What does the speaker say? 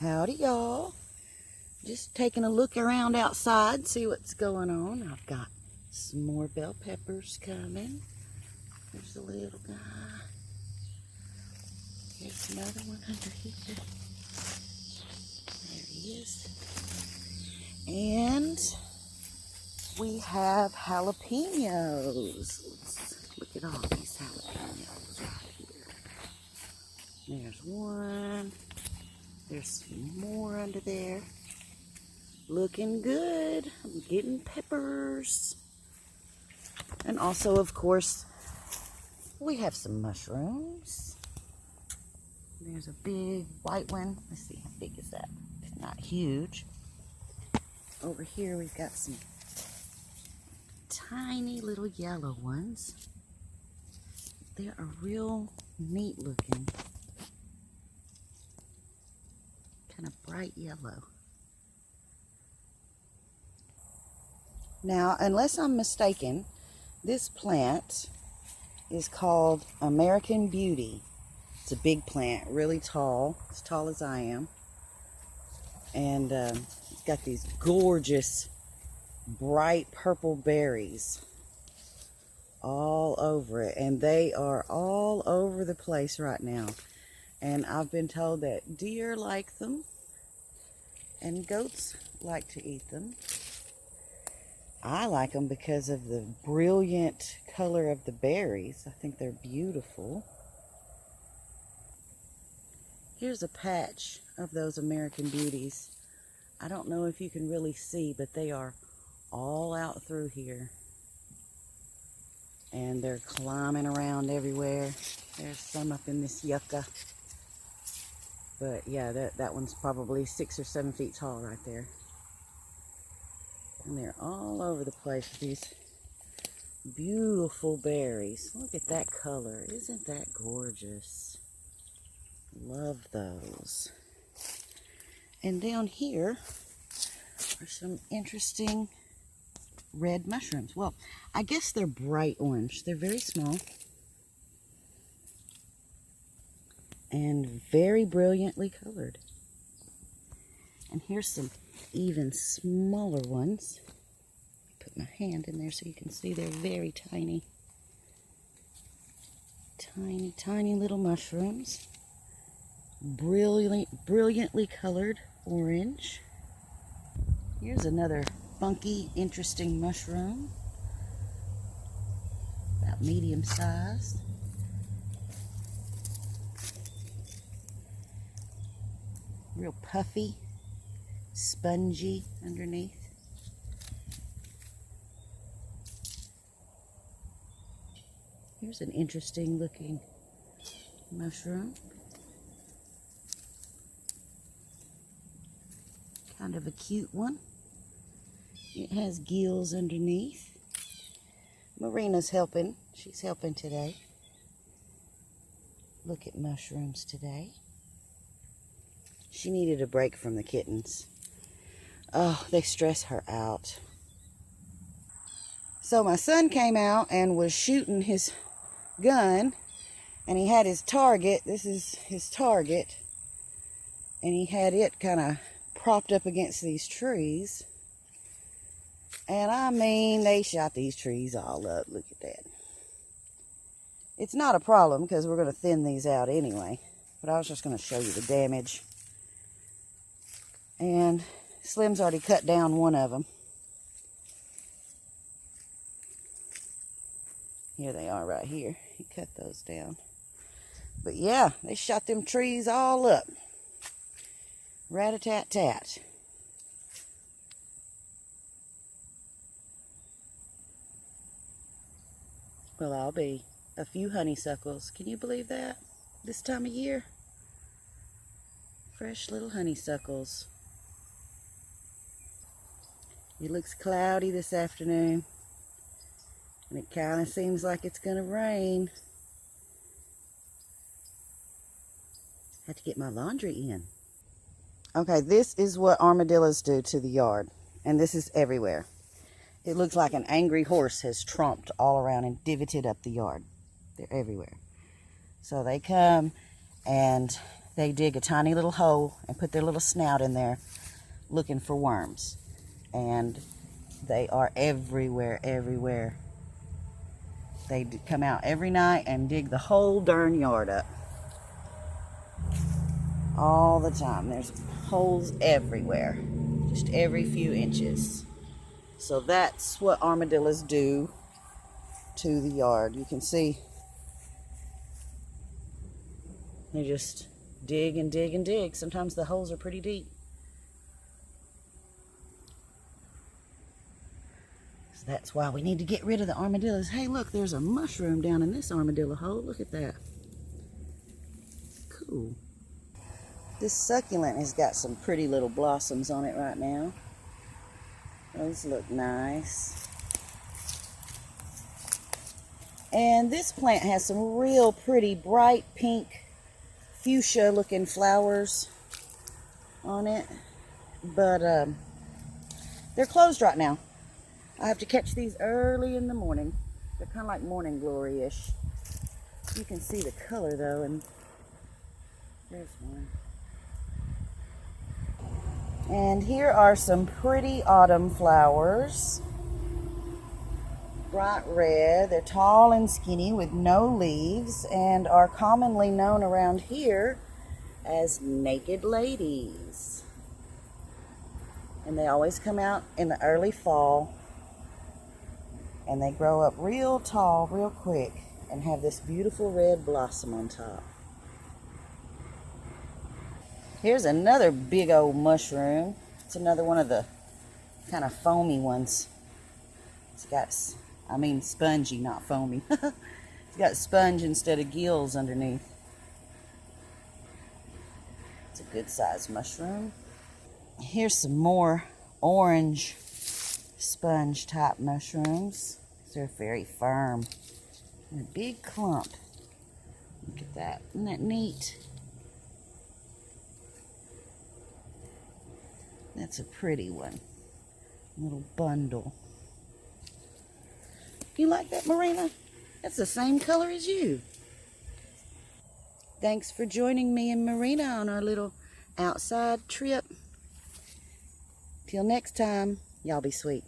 Howdy, y'all. Just taking a look around outside, see what's going on. I've got some more bell peppers coming. There's a little guy. Here's another one under here. There he is. And we have jalapenos. Look at all these jalapenos right here. There's one. There's some more under there. Looking good. I'm getting peppers. And also, of course, we have some mushrooms. There's a big white one. Let's see, how big is that? It's not huge. Over here, we've got some tiny little yellow ones. They are real neat looking. Kind of bright yellow. Now, unless I'm mistaken, this plant is called American Beauty. It's a big plant, really tall, as tall as I am. And it's got these gorgeous, bright purple berries all over it. And they are all over the place right now. And I've been told that deer like them and goats like to eat them. I like them because of the brilliant color of the berries. I think they're beautiful. Here's a patch of those American Beauties. I don't know if you can really see, but they are all out through here. And they're climbing around everywhere. There's some up in this yucca. But yeah, that one's probably 6 or 7 feet tall right there. And they're all over the place with these beautiful berries. Look at that color. Isn't that gorgeous? Love those. And down here are some interesting red mushrooms. Well, I guess they're bright orange. They're very small. And very brilliantly colored. And here's some even smaller ones. Put my hand in there so you can see they're very tiny. Tiny, tiny little mushrooms. Brilliantly colored orange. Here's another funky, interesting mushroom. About medium sized. Real puffy, spongy underneath. Here's an interesting looking mushroom. Kind of a cute one. It has gills underneath. Marina's helping. She's helping today. Look at mushrooms today. She needed a break from the kittens. Oh, they stress her out. So my son came out and was shooting his gun, and he had his target. This is his target. And he had it kind of propped up against these trees. And I mean, they shot these trees all up. Look at that. It's not a problem because we're going to thin these out anyway. But I was just going to show you the damage. And Slim's already cut down one of them. Here they are right here. He cut those down. But yeah, they shot them trees all up. Rat-a-tat-tat. Well, I'll be a few honeysuckles. Can you believe that? This time of year? Fresh little honeysuckles. It looks cloudy this afternoon. And it kind of seems like it's going to rain. Have to get my laundry in. Okay, this is what armadillos do to the yard. And this is everywhere. It looks like an angry horse has tromped all around and divoted up the yard. They're everywhere. So they come and they dig a tiny little hole and put their little snout in there looking for worms. And they are everywhere, everywhere. They come out every night and dig the whole darn yard up. All the time. There's holes everywhere. Just every few inches. So that's what armadillos do to the yard. You can see they just dig and dig and dig. Sometimes the holes are pretty deep. So that's why we need to get rid of the armadillos. Hey, look, there's a mushroom down in this armadillo hole. Look at that. Cool. This succulent has got some pretty little blossoms on it right now. Those look nice. And this plant has some real pretty bright pink fuchsia looking flowers on it. But they're closed right now. I have to catch these early in the morning. They're kind of like morning glory-ish. You can see the color though, and there's one. And here are some pretty autumn flowers. Bright red. They're tall and skinny with no leaves and are commonly known around here as naked ladies. And they always come out in the early fall. And they grow up real tall, real quick, and have this beautiful red blossom on top. Here's another big old mushroom. It's another one of the kind of foamy ones. It's got, I mean spongy, not foamy. It's got sponge instead of gills underneath. It's a good sized mushroom. Here's some more orange sponge type mushrooms. They're very firm. And a big clump. Look at that. Isn't that neat? That's a pretty one. Little bundle. You like that, Marina? That's the same color as you. Thanks for joining me and Marina on our little outside trip. Till next time, y'all be sweet.